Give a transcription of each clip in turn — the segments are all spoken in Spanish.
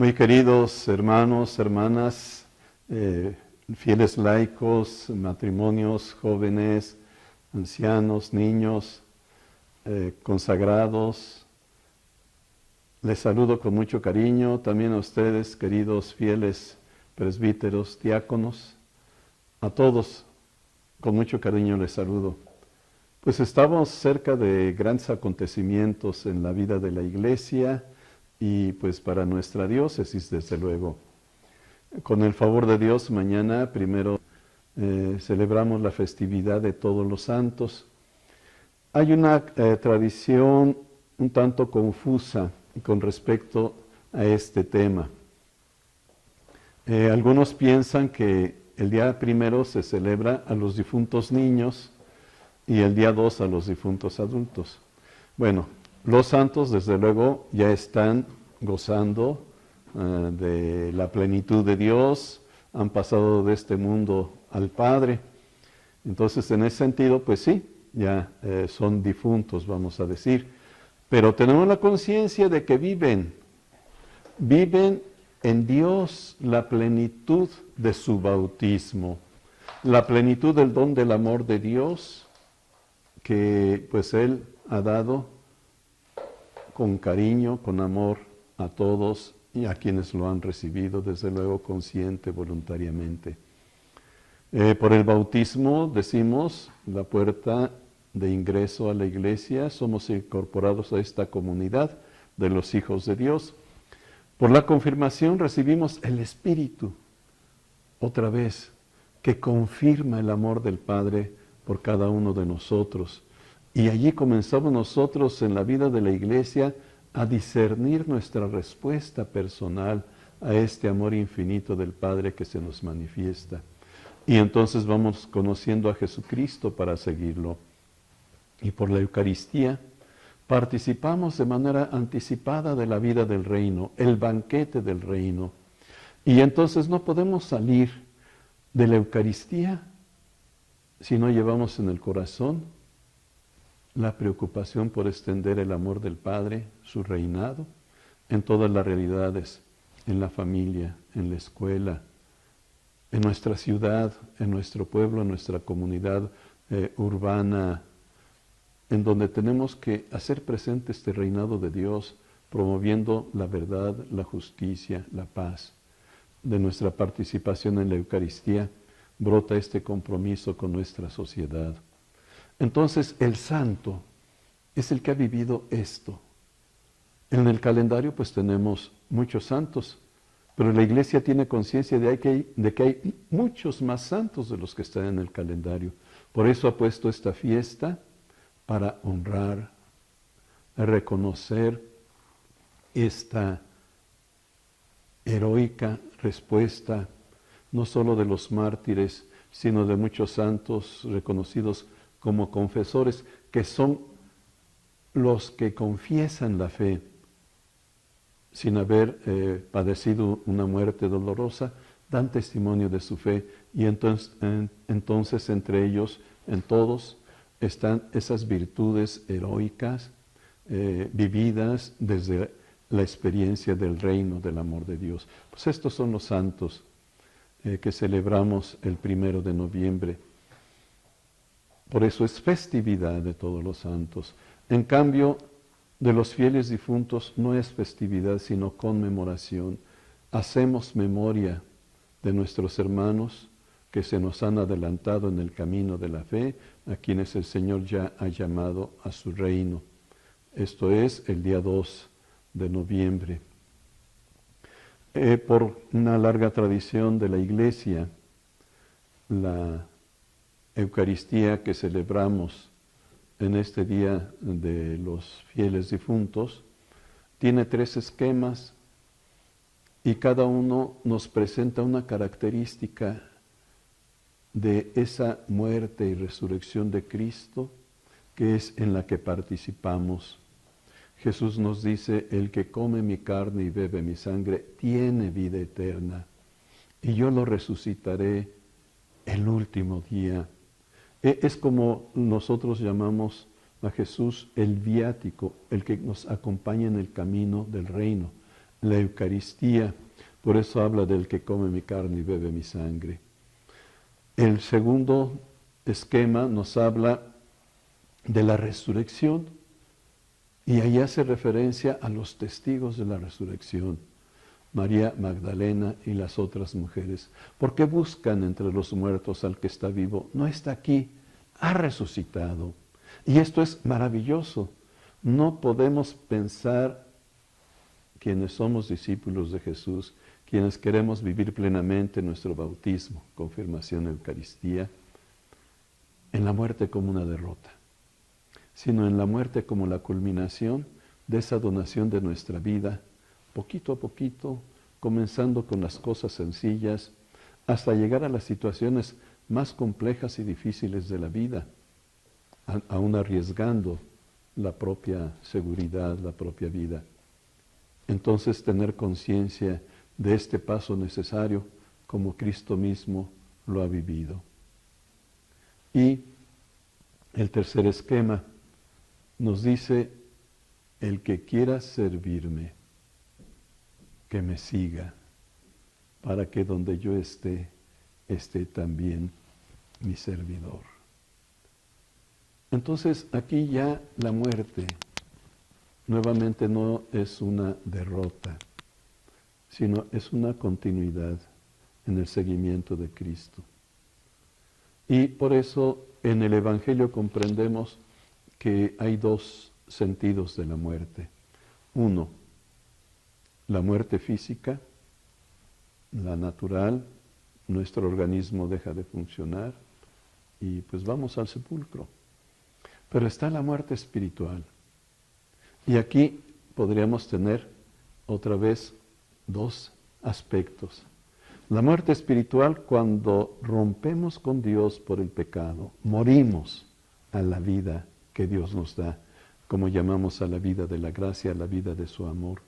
Muy queridos hermanos, hermanas, fieles laicos, matrimonios, jóvenes, ancianos, niños, consagrados, les saludo con mucho cariño, también a ustedes, queridos fieles presbíteros, diáconos, a todos con mucho cariño les saludo. Pues estamos cerca de grandes acontecimientos en la vida de la Iglesia y pues para nuestra diócesis, desde luego. Con el favor de Dios, mañana primero celebramos la festividad de Todos los Santos. Hay una tradición un tanto confusa con respecto a este tema. Algunos piensan que el día primero se celebra a los difuntos niños y el día 2 a los difuntos adultos. Bueno, los santos desde luego ya están gozando de la plenitud de Dios, han pasado de este mundo al Padre. Entonces, en ese sentido, pues sí, ya son difuntos, vamos a decir. Pero tenemos la conciencia de que viven en Dios la plenitud de su bautismo, la plenitud del don del amor de Dios que pues Él ha dado con cariño, con amor a todos y a quienes lo han recibido, desde luego consciente, voluntariamente. Por el bautismo, decimos, la puerta de ingreso a la Iglesia, somos incorporados a esta comunidad de los hijos de Dios. Por la confirmación recibimos el Espíritu, otra vez, que confirma el amor del Padre por cada uno de nosotros. Y allí comenzamos nosotros en la vida de la Iglesia a discernir nuestra respuesta personal a este amor infinito del Padre que se nos manifiesta. Y entonces vamos conociendo a Jesucristo para seguirlo. Y por la Eucaristía participamos de manera anticipada de la vida del reino, el banquete del reino. Y entonces no podemos salir de la Eucaristía si no llevamos en el corazón la preocupación por extender el amor del Padre, su reinado, en todas las realidades, en la familia, en la escuela, en nuestra ciudad, en nuestro pueblo, en nuestra comunidad urbana, en donde tenemos que hacer presente este reinado de Dios, promoviendo la verdad, la justicia, la paz. De nuestra participación en la Eucaristía brota este compromiso con nuestra sociedad. Entonces, el santo es el que ha vivido esto. En el calendario pues tenemos muchos santos, pero la Iglesia tiene conciencia de que hay muchos más santos de los que están en el calendario. Por eso ha puesto esta fiesta para honrar, reconocer esta heroica respuesta, no solo de los mártires, sino de muchos santos reconocidos como confesores, que son los que confiesan la fe sin haber padecido una muerte dolorosa, dan testimonio de su fe, y entonces entre ellos, en todos, están esas virtudes heroicas vividas desde la experiencia del reino del amor de Dios. Pues estos son los santos que celebramos el 1 de noviembre. Por eso es festividad de todos los santos. En cambio, de los fieles difuntos no es festividad, sino conmemoración. Hacemos memoria de nuestros hermanos que se nos han adelantado en el camino de la fe, a quienes el Señor ya ha llamado a su reino. Esto es el día 2 de noviembre. Por una larga tradición de la Iglesia, la Eucaristía que celebramos en este día de los fieles difuntos tiene 3 esquemas y cada uno nos presenta una característica de esa muerte y resurrección de Cristo que es en la que participamos. Jesús nos dice: el que come mi carne y bebe mi sangre tiene vida eterna, y yo lo resucitaré el último día. Es como nosotros llamamos a Jesús el viático, el que nos acompaña en el camino del reino. la Eucaristía. Por eso habla del que come mi carne y bebe mi sangre. El segundo esquema nos habla de la resurrección y ahí hace referencia a los testigos de la resurrección, María Magdalena y las otras mujeres. ¿Por qué buscan entre los muertos al que está vivo? No está aquí, ha resucitado. Y esto es maravilloso. No podemos pensar, quienes somos discípulos de Jesús, quienes queremos vivir plenamente nuestro bautismo, confirmación, Eucaristía, en la muerte como una derrota, sino en la muerte como la culminación de esa donación de nuestra vida, poquito a poquito, comenzando con las cosas sencillas, hasta llegar a las situaciones más complejas y difíciles de la vida, aún arriesgando la propia seguridad, la propia vida. Entonces tener conciencia de este paso necesario como Cristo mismo lo ha vivido. Y el tercer esquema nos dice, el que quiera servirme, que me siga, para que donde yo esté, esté también mi servidor. Entonces aquí ya la muerte nuevamente no es una derrota, sino es una continuidad en el seguimiento de Cristo. Y por eso en el Evangelio comprendemos que hay dos sentidos de la muerte. Uno, la muerte física, la natural, nuestro organismo deja de funcionar y pues vamos al sepulcro. Pero está la muerte espiritual. Y aquí podríamos tener otra vez dos aspectos. La muerte espiritual cuando rompemos con Dios por el pecado, morimos a la vida que Dios nos da, como llamamos a la vida de la gracia, a la vida de su amor.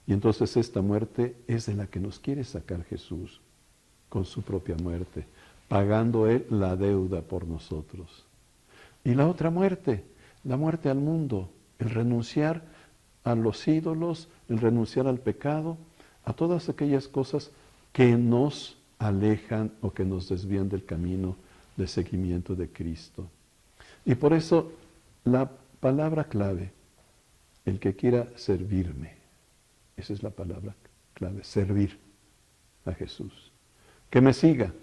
Y entonces esta muerte es de la que nos quiere sacar Jesús, con su propia muerte, pagando Él la deuda por nosotros. Y la otra muerte, la muerte al mundo, el renunciar a los ídolos, el renunciar al pecado, a todas aquellas cosas que nos alejan o que nos desvían del camino de seguimiento de Cristo. Y por eso la palabra clave, el que quiera servirme, esa es la palabra clave, servir a Jesús. Que me siga.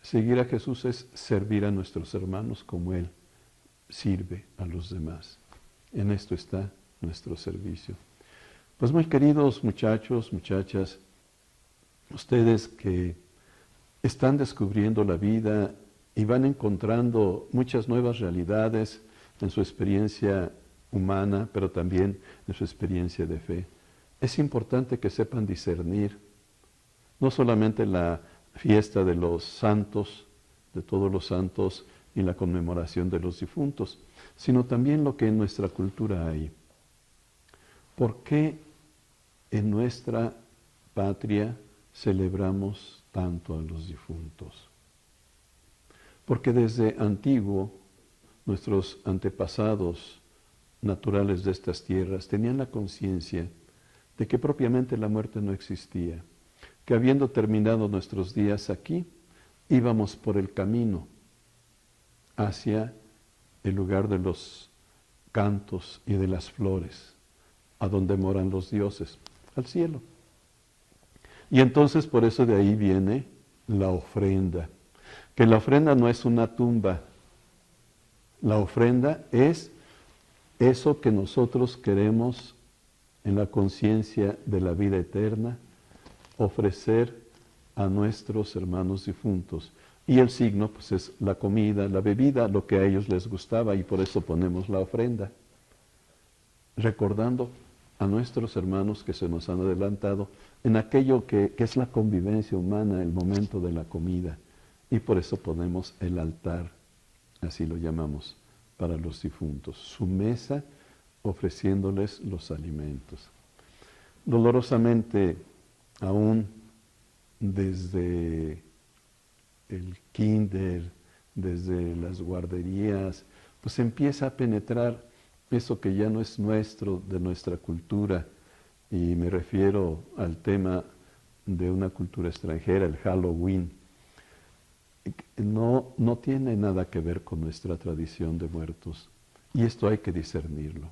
Seguir a Jesús es servir a nuestros hermanos como Él sirve a los demás. En esto está nuestro servicio. Pues muy queridos muchachos, muchachas, ustedes que están descubriendo la vida y van encontrando muchas nuevas realidades en su experiencia humana, pero también en su experiencia de fe. Es importante que sepan discernir no solamente la fiesta de los santos, de todos los santos y la conmemoración de los difuntos, sino también lo que en nuestra cultura hay. ¿Por qué en nuestra patria celebramos tanto a los difuntos? Porque desde antiguo nuestros antepasados naturales de estas tierras tenían la conciencia de que propiamente la muerte no existía, que habiendo terminado nuestros días aquí, íbamos por el camino hacia el lugar de los cantos y de las flores, a donde moran los dioses, al cielo. Y entonces por eso de ahí viene la ofrenda, que la ofrenda no es una tumba, la ofrenda es eso que nosotros queremos en la conciencia de la vida eterna, ofrecer a nuestros hermanos difuntos. Y el signo pues es la comida, la bebida, lo que a ellos les gustaba, y por eso ponemos la ofrenda, recordando a nuestros hermanos que se nos han adelantado en aquello que es la convivencia humana, el momento de la comida, y por eso ponemos el altar, así lo llamamos, para los difuntos, su mesa ofreciéndoles los alimentos. Dolorosamente, aún desde el kinder, desde las guarderías, pues empieza a penetrar eso que ya no es nuestro, de nuestra cultura, y me refiero al tema de una cultura extranjera, el Halloween, no tiene nada que ver con nuestra tradición de muertos. Y esto hay que discernirlo.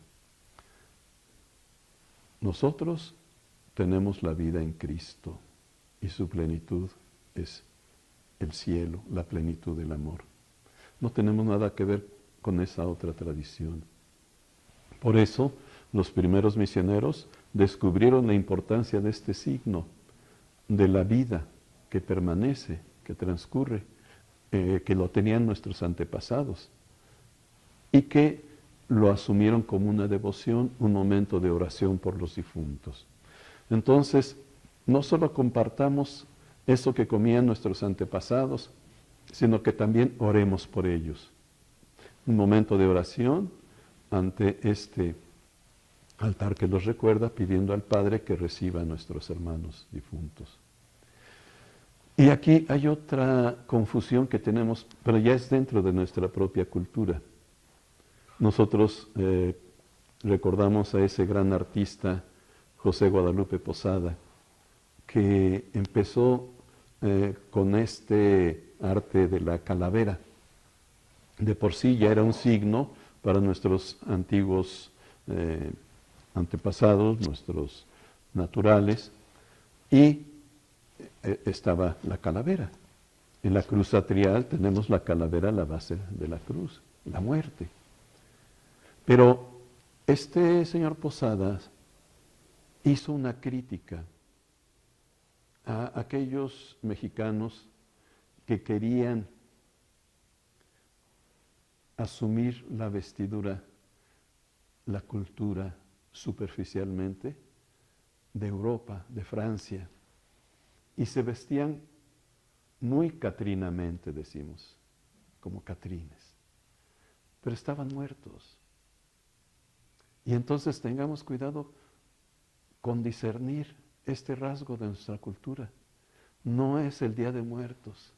Nosotros tenemos la vida en Cristo y su plenitud es el cielo, la plenitud del amor. No tenemos nada que ver con esa otra tradición. Por eso, los primeros misioneros descubrieron la importancia de este signo, de la vida que permanece, que transcurre, que lo tenían nuestros antepasados y que lo asumieron como una devoción, un momento de oración por los difuntos. Entonces, no solo compartamos eso que comían nuestros antepasados, sino que también oremos por ellos. Un momento de oración ante este altar que los recuerda, pidiendo al Padre que reciba a nuestros hermanos difuntos. Y aquí hay otra confusión que tenemos, pero ya es dentro de nuestra propia cultura. Nosotros recordamos a ese gran artista, José Guadalupe Posada, que empezó con este arte de la calavera. De por sí ya era un signo para nuestros antiguos antepasados, nuestros naturales, y estaba la calavera. En la cruz atrial tenemos la calavera a la base de la cruz, la muerte. Pero este señor Posadas hizo una crítica a aquellos mexicanos que querían asumir la vestidura, la cultura superficialmente de Europa, de Francia, y se vestían muy catrinamente, decimos, como catrines, pero estaban muertos. Y entonces tengamos cuidado con discernir este rasgo de nuestra cultura. No es el Día de Muertos,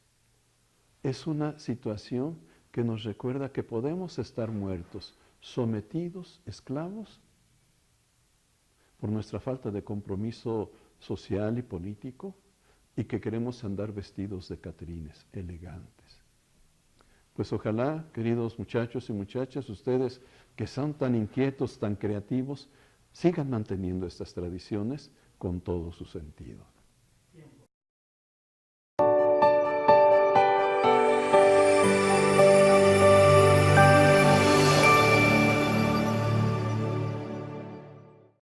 es una situación que nos recuerda que podemos estar muertos, sometidos, esclavos, por nuestra falta de compromiso social y político, y que queremos andar vestidos de catrines, elegantes. Pues ojalá, queridos muchachos y muchachas, ustedes que son tan inquietos, tan creativos, sigan manteniendo estas tradiciones con todo su sentido.